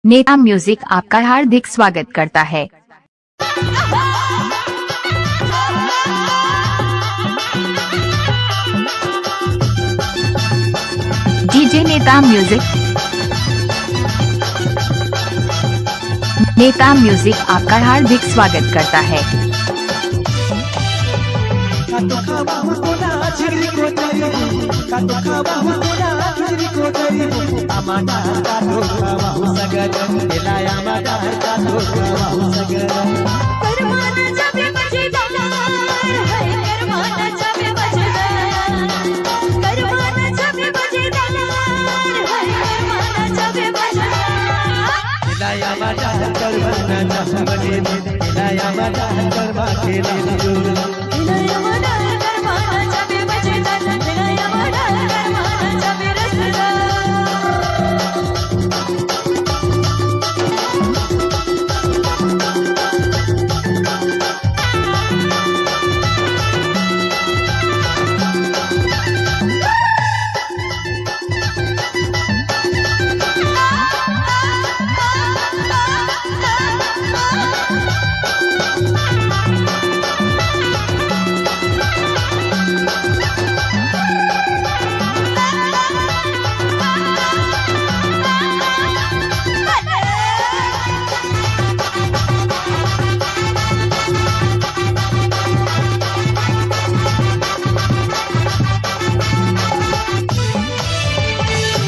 नेता म्यूजिक आपका हार्दिक स्वागत करता है। डीजे नेता म्यूजिक आपका हार्दिक स्वागत करता है।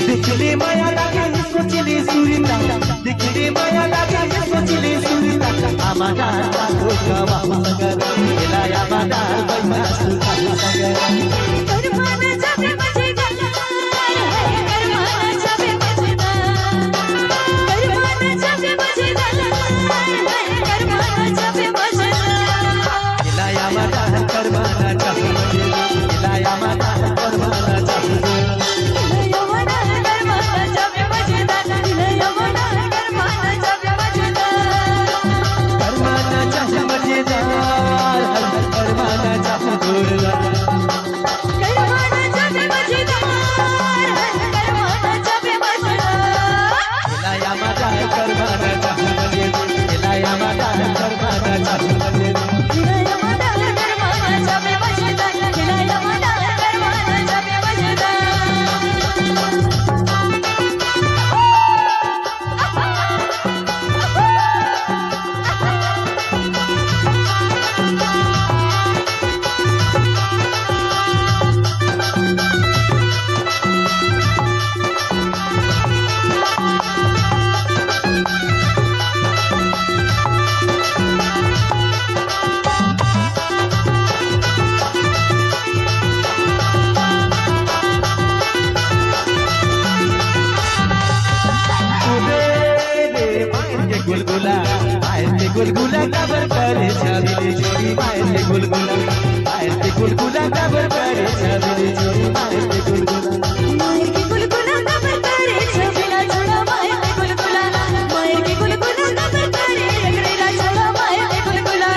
दिखले माया लागे सोचले सुरिता दिखले माया लागे सोचले सुरिता आमादा लोकवा सगर केलाया बादा बैमा सुता सगर करमान जाबे मजेदार करमान जाबे मजेदार करमान जाबे मजेदार करमान जाबे मजेदार केलाया बादा करमाना जाबे केलाया बादा करमाना जाबे गुलगुला कबर करे छाबीले छोरी मायले गुलगुला कबर करे छाबीले छोरी मायले गुलगुला मायर के गुलगुला कबर करे छबीला छोड़ा मायर के गुलगुला मायर के गुलगुला कबर करे रगड़ेला छोड़ा मायर के गुलगुला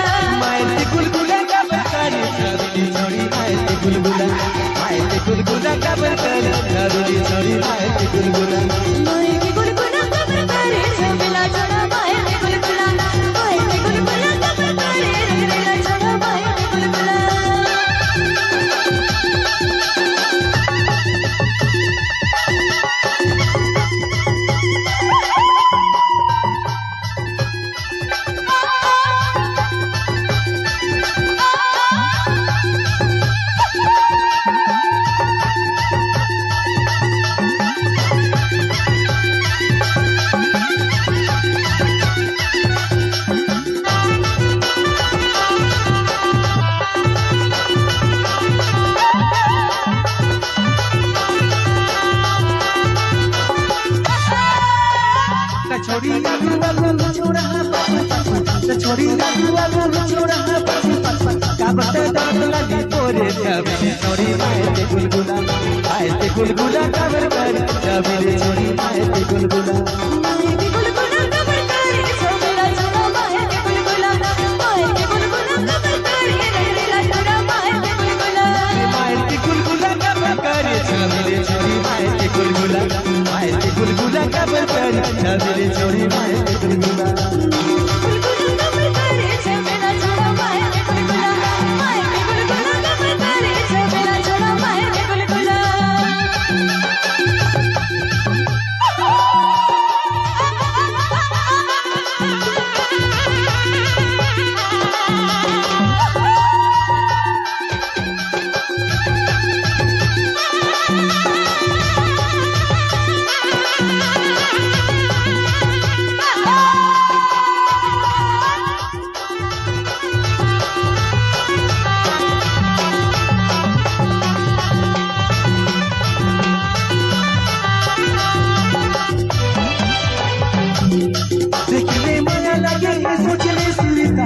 कबर करे छाबीले छोरी मायले गुलगुला कबर करे छाबीले छोरी मायले गुलगुला मायर के गुलगुला कबर करे छबीला छोड़ा मायर के गुलगुला मायर के गुलगुला कबर करे रगड़ेला छोड़ा मायर के गुलगुला छोड़ी छोड़ा काबते डाक लगी तोरे छबीले छोरी मायले गुलगुला कबर करे छबीले छोरी मायले गुलगुला मायर के गुलगुला कबर करे छबीला छोड़ा मायर के गुलगुला मायर के गुलगुला कबर करे रगड़ेला छोड़ा मायर के गुलगुला कबर करे छबीले छोरी मायले गुलगुला कबर करे छबीले छोरी गोरी माए के गुलगुला गुलगुला कमर करे झमेला छोड़ा माए के गुलगुला माए के गुलगुला कमर करे झमेला छोड़ा माए के गुलगुला देखले माया लागे ये सोचले सुरता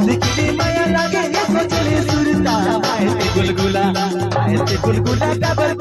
देखले माया लागे ये सोचले सुरता माए के गुलगुला डबर